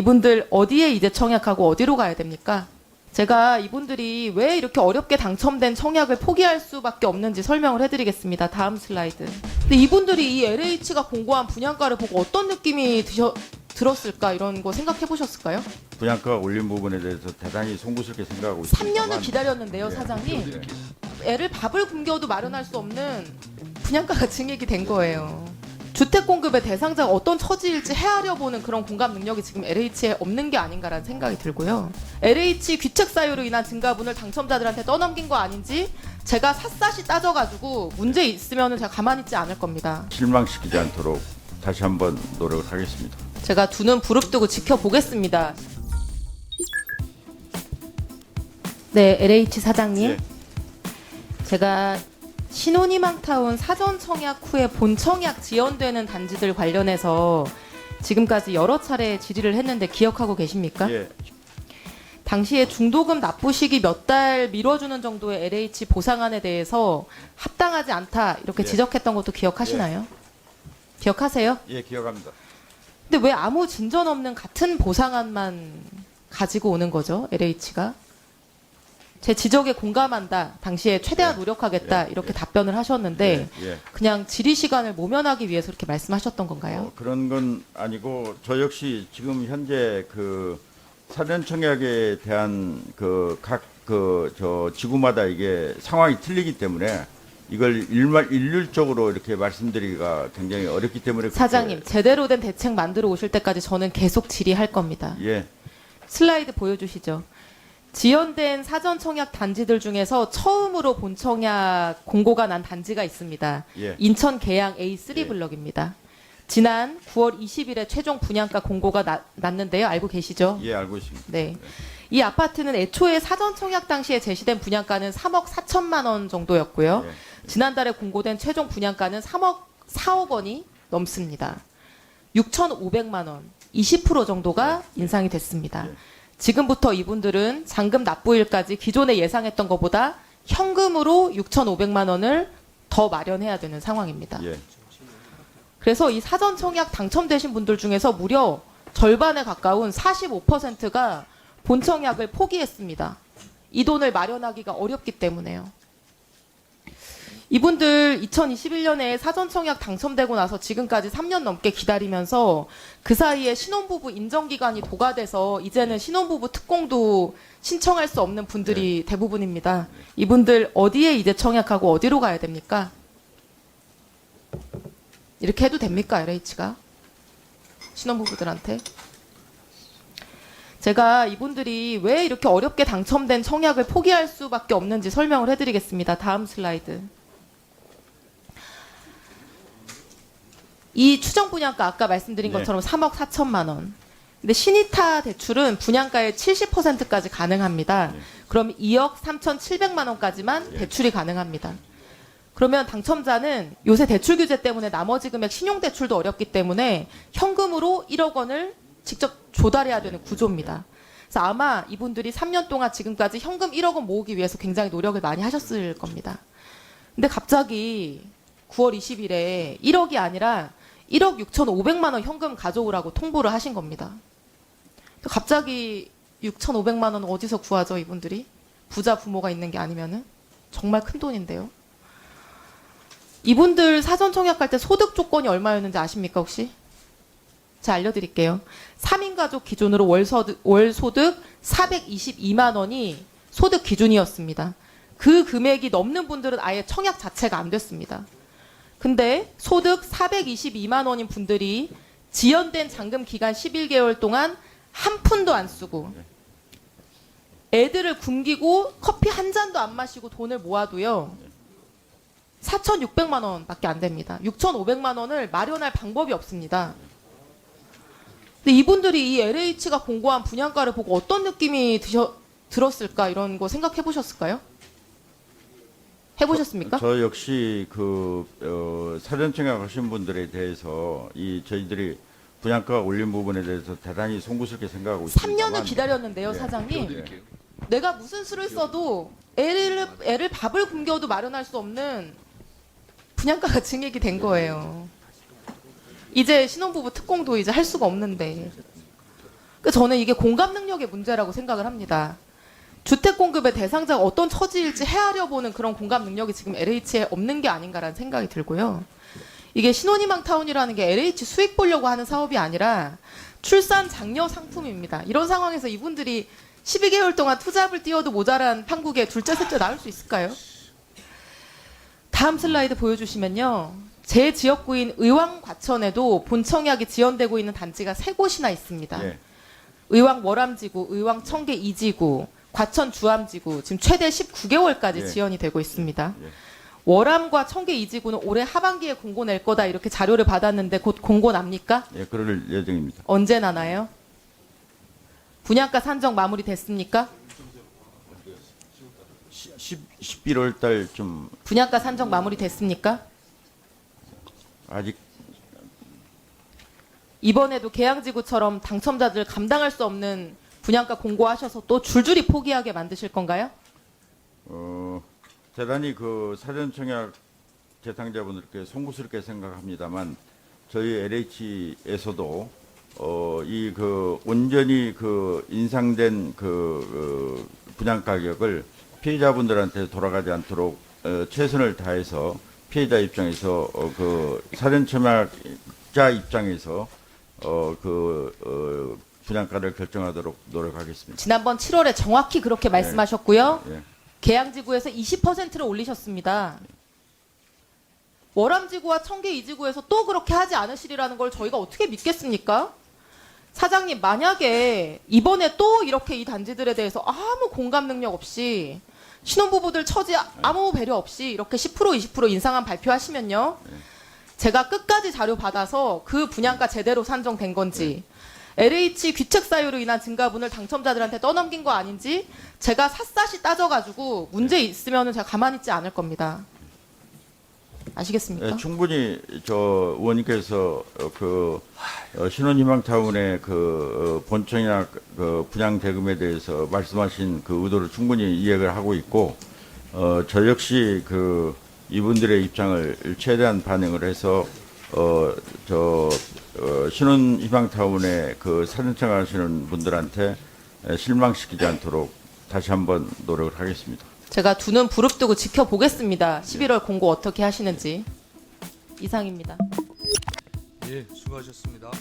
이분들 어디에 이제 청약하고 어디로 가야 됩니까? 제가 이분들이 왜 이렇게 어렵게 당첨된 청약을 포기할 수밖에 없는지 설명을 해드리겠습니다. 다음 슬라이드. 근데 이분들이 이 LH가 공고한 분양가를 보고 어떤 느낌이 들었을까 이런 거 생각해 보셨을까요? 분양가 올린 부분에 대해서 대단히 송구스럽게 생각하고 있습니다. 3년을 기다렸는데요, 사장님. 애를 밥을 굶겨도 마련할 수 없는 분양가가 증액이 된 거예요. 주택 공급의 대상자가 어떤 처지일지 헤아려 보는 그런 공감 능력이 지금 LH에 없는 게 아닌가라는 생각이 들고요. LH 귀책 사유로 인한 증가분을 당첨자들한테 떠넘긴 거 아닌지 제가 샅샅이 따져가지고 문제 있으면 제가 가만히 있지 않을 겁니다. 실망시키지 않도록 다시 한번 노력을 하겠습니다. 제가 두 눈 부릅뜨고 지켜보겠습니다. 네, LH 사장님. 예. 제가 신혼희망타운 사전 청약 후에 본 청약 지연되는 단지들 관련해서 지금까지 여러 차례 질의를 했는데 기억하고 계십니까? 예, 당시에 중도금 납부 시기 몇 달 미뤄주는 정도의 LH 보상안에 대해서 합당하지 않다 이렇게 예. 지적했던 것도 기억하시나요? 기억하세요? 예, 기억합니다. 근데 왜 아무 진전 없는 같은 보상안만 가지고 오는 거죠, LH가? 제 지적에 공감한다. 당시에 최대한 예. 노력하겠다. 예. 이렇게 예. 답변을 하셨는데 예, 예. 그냥 질의 시간을 모면하기 위해서 그렇게 말씀하셨던 건가요? 그런 건 아니고 저 역시 지금 현재 그 사전 청약에 대한 그 각 그 저 지구마다 이게 상황이 틀리기 때문에 이걸 일률적으로 이렇게 말씀드리기가 굉장히 어렵기 때문에 사장님, 제대로 된 대책 만들어 오실 때까지 저는 계속 질의할 겁니다. 예, 슬라이드 보여주시죠. 지연된 사전 청약 단지들 중에서 처음으로 본 청약 공고가 난 단지가 있습니다. 예. 인천 계양 A3 예. 블럭입니다. 지난 9월 20일에 최종 분양가 공고가 났는데요. 알고 계시죠? 예, 알고 있습니다. 네. 이 아파트는 애초에 사전 청약 당시에 제시된 분양가는 3억 4천만 원 정도였고요. 예. 지난달에 공고된 최종 분양가는 4억 원이 넘습니다. 6,500만 원, 20% 정도가 인상이 됐습니다. 예. 지금부터 이분들은 잔금 납부일까지 기존에 예상했던 것보다 현금으로 6,500만 원을 더 마련해야 되는 상황입니다. 예. 그래서 이 사전 청약 당첨되신 분들 중에서 무려 절반에 가까운 45%가 본 청약을 포기했습니다. 이 돈을 마련하기가 어렵기 때문에요. 이분들 2021년에 사전 청약 당첨되고 나서 지금까지 3년 넘게 기다리면서 그 사이에 신혼부부 인정기간이 도가돼서 이제는 신혼부부 특공도 신청할 수 없는 분들이 대부분입니다. 이분들 어디에 이제 청약하고 어디로 가야 됩니까? 이렇게 해도 됩니까, LH가? 신혼부부들한테? 제가 이분들이 왜 이렇게 어렵게 당첨된 청약을 포기할 수밖에 없는지 설명을 해드리겠습니다. 다음 슬라이드. 이 추정 분양가 아까 말씀드린 네. 것처럼 3억 4천만 원. 근데 신이타 대출은 분양가의 70%까지 가능합니다. 네. 그럼 2억 3,700만 원까지만 네. 대출이 가능합니다. 그러면 당첨자는 요새 대출 규제 때문에 나머지 금액 신용대출도 어렵기 때문에 현금으로 1억 원을 직접 조달해야 되는 구조입니다. 그래서 아마 이분들이 3년 동안 지금까지 현금 1억 원 모으기 위해서 굉장히 노력을 많이 하셨을 겁니다. 근데 갑자기 9월 20일에 1억이 아니라 1억 6,500만 원 현금 가져오라고 통보를 하신 겁니다. 갑자기 6,500만 원 어디서 구하죠, 이분들이? 부자 부모가 있는 게 아니면은? 정말 큰 돈인데요. 이분들 사전 청약할 때 소득 조건이 얼마였는지 아십니까, 혹시? 제가 알려드릴게요. 3인 가족 기준으로 월 소득 422만 원이 소득 기준이었습니다. 그 금액이 넘는 분들은 아예 청약 자체가 안 됐습니다. 근데 소득 422만 원인 분들이 지연된 잔금 기간 11개월 동안 한 푼도 안 쓰고 애들을 굶기고 커피 한 잔도 안 마시고 돈을 모아도요. 4,600만 원밖에 안 됩니다. 6,500만 원을 마련할 방법이 없습니다. 근데 이분들이 이 LH가 공고한 분양가를 보고 어떤 느낌이 들었을까 이런 거 생각해 보셨을까요? 해보셨습니까? 저 역시 그 사전 청약하신 분들에 대해서 이 저희들이 분양가 올린 부분에 대해서 대단히 송구스럽게 생각하고 있습니다. 3년을 기다렸는데요, 예. 사장님. 내가 무슨 수를 써도 애를 밥을 굶겨도 마련할 수 없는 분양가가 증액이 된 거예요. 이제 신혼부부 특공도 이제 할 수가 없는데. 그러니까 저는 이게 공감 능력의 문제라고 생각을 합니다. 주택 공급의 대상자가 어떤 처지일지 헤아려 보는 그런 공감 능력이 지금 LH에 없는 게 아닌가라는 생각이 들고요. 이게 신혼희망 타운이라는 게 LH 수익 보려고 하는 사업이 아니라 출산 장려 상품입니다. 이런 상황에서 이분들이 12개월 동안 투잡을 띄워도 모자란 판국에 둘째, 셋째 낳을 수 있을까요? 다음 슬라이드 보여주시면요. 제 지역구인 의왕 과천에도 본청약이 지연되고 있는 단지가 3곳이나 있습니다. 예. 의왕 월암지구, 의왕 청계 2지구, 과천 주암지구 지금 최대 19개월까지 예. 지연이 되고 있습니다. 예. 월암과 청계 2지구는 올해 하반기에 공고 낼 거다 이렇게 자료를 받았는데 곧 공고 납니까? 예, 그럴 예정입니다. 언제 나나요? 분양가 산정 마무리 됐습니까? 11월 달쯤 분양가 산정 마무리 됐습니까? 아직 이번에도 계양지구처럼 당첨자들 감당할 수 없는 분양가 공고하셔서 또 줄줄이 포기하게 만드실 건가요? 대단히 그 사전청약 대상자분들께 송구스럽게 생각합니다만 저희 LH에서도 이 그 온전히 그 인상된 그 분양 가격을 피해자분들한테 돌아가지 않도록 최선을 다해서 피해자 입장에서 그 사전청약자 입장에서 분양가를 결정하도록 노력하겠습니다. 지난번 7월에 정확히 그렇게 말씀하셨고요. 예. 계양지구에서 20%를 올리셨습니다. 월암지구와 청계 2지구에서 또 그렇게 하지 않으시리라는 걸 저희가 어떻게 믿겠습니까? 사장님, 만약에 이번에 또 이렇게 이 단지들에 대해서 아무 공감 능력 없이 신혼부부들 처지 아무 배려 없이 이렇게 10% 20% 인상한 발표하시면요. 제가 끝까지 자료 받아서 그 분양가 제대로 산정된 건지 LH 귀책 사유로 인한 증가분을 당첨자들한테 떠넘긴 거 아닌지 제가 샅샅이 따져가지고 문제 있으면 제가 가만히 있지 않을 겁니다. 아시겠습니까? 예, 충분히 저 의원님께서 신혼희망타운의 본청약 분양 대금에 대해서 말씀하신 그 의도를 충분히 이해를 하고 있고 저 역시 이분들의 입장을 최대한 반영을 해서 신혼희망타운에 사전청약하시는 분들한테 실망시키지 않도록 다시 한번 노력을 하겠습니다. 제가 두 눈 부릅뜨고 지켜보겠습니다. 11월 공고 어떻게 하시는지. 이상입니다. 예, 수고하셨습니다.